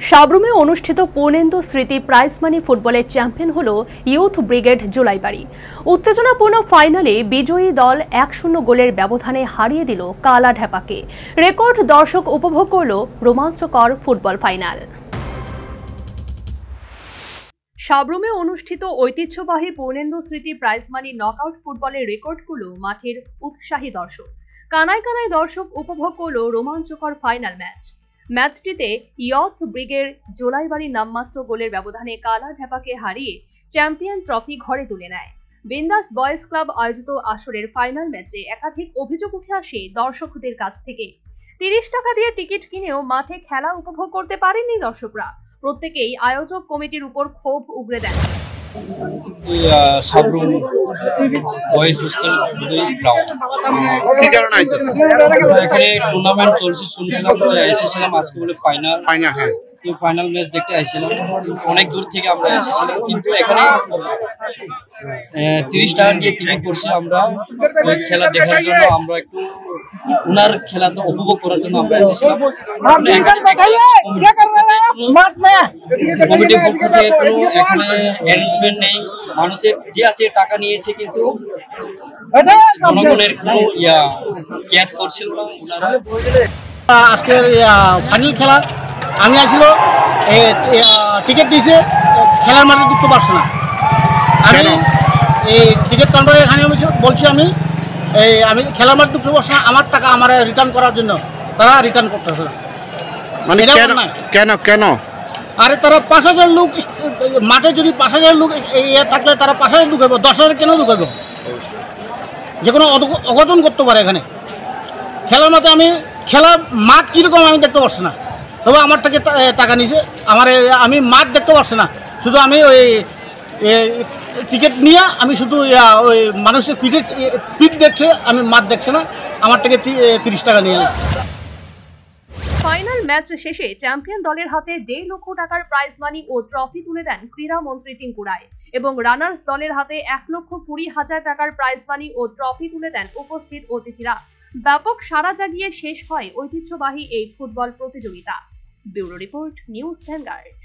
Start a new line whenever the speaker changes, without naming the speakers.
সাবরুমে অনুষ্ঠিত পূর্ণেন্দু স্মৃতি prize money ফুটবলের চ্যাম্পিয়ন হল ইউথ ব্রিগেড জুলাইবাড়ি। উত্তেজনাপূর্ণ ফাইনালে বিজয়ী দল 1-0 গোলের ব্যবধানে হারিয়ে দিল কালা ঢেপাকে। রেকর্ড দর্শক উপভোগ করল রোমাঞ্চকর ফুটবল ফাইনাল। সাবরুমে অনুষ্ঠিত ঐতিহ্যবাহী পূর্ণেন্দু স্মৃতি প্রাইজ মানি নকআউট ফুটবলের রেকর্ড করল মাঠের উৎসাহী দর্শক। কানায় কানায় দর্শক উপভোগ করল রোমাঞ্চকর ফাইনাল ম্যাচটিতে ইয়থ ব্রিগেড জোলাইবাড়ি নামমাত্র গোলের ব্যবধানে কালা ঢেপাকে হারিয়ে চ্যাম্পিয়ন ট্রফি ঘরে তুলে নেয়। বিন্দাস বয়েজ ক্লাব আয়োজিত আসরের ফাইনাল ম্যাচে একাধিক অভিযোগ উঠে আসে দর্শকদের কাছ থেকে। 30 টাকা দিয়ে টিকিট কিনেও মাঠে খেলা উপভোগ করতে পারেননি দর্শকরা। প্রত্যেকেই আয়োজক কমিটির উপর ক্ষোভ উগরে দেন।
সাবরুম বয়েজ হোস্টেল গ্রাউন্ড
কি কারণে আইছে?
এখানে টুর্নামেন্ট চলছে, শুনছিলাম তো এসেছিলাম আজকে বলে ফাইনাল।
হ্যাঁ,
ফাইনাল ম্যাচ দেখতে আইছিলাম। অনেক দূর থেকে আমরা এসেছিলাম, কিন্তু এখানে 30 টাকা দিয়ে টিকিট করছি আমরা খেলা দেখার জন্য। আমরা একটু উনার খেলা তো উপভোগ করার জন্য আমরা এসেছিলাম। কমিটির পক্ষ থেকে কোনো এখানে অ্যারেঞ্জমেন্ট নেই। মানুষের যে আছে টাকা নিয়েছে, কিন্তু জনগণের কোনো কেয়ার করছিল না ওনারা।
আজকের ফাইনাল খেলা আমি আসছিল টিকিট দিয়েছে, খেলার মাঠে ঢুকতে পারছে না। আমি এই টিকিট কাউন্টারে এখানে বলছি আমি খেলার মাঠে ঢুকতে পারছি না। আমার টাকা আমার রিটার্ন করার জন্য তারা রিটার্ন করতেছে না।
মানে কেন কেন?
আরে তারা 5000 লোক মাঠে, যদি 5000 লোক থাকলে তারা 5000 ঢুকাবো, 10,000 কেন ঢুকাবো? যে কোনো অঘটন করতে পারে এখানে খেলার মাঠে। আমি খেলা মাঠ কীরকম আমি দেখতে পারছি না, তবে আমার থেকে টাকা নিয়েছে। আমি মাঠ দেখতে পারছি না, শুধু আমি ওই টিকিট নিয়ে আমি শুধু ওই মানুষের পিঠ দেখছে, আমি মাঠ দেখছে না। আমার থেকে 30 টাকা নিয়ে।
ফাইনাল ম্যাচ শেষে চ্যাম্পিয়ন দলের হাতে 1.5 লক্ষ টাকার প্রাইজ মানি ও ট্রফি তুলে দেন ক্রীড়া মন্ত্রী টিঙ্কু রায়, এবং রানার্স দলের হাতে 1,20,000 টাকার প্রাইজ মানি ও ট্রফি তুলে দেন উপস্থিত অতিথিরা। ব্যাপক সাড়া জাগিয়ে শেষ হয় ঐতিহ্যবাহী এই ফুটবল প্রতিযোগিতা। Bureau report, news vanguard.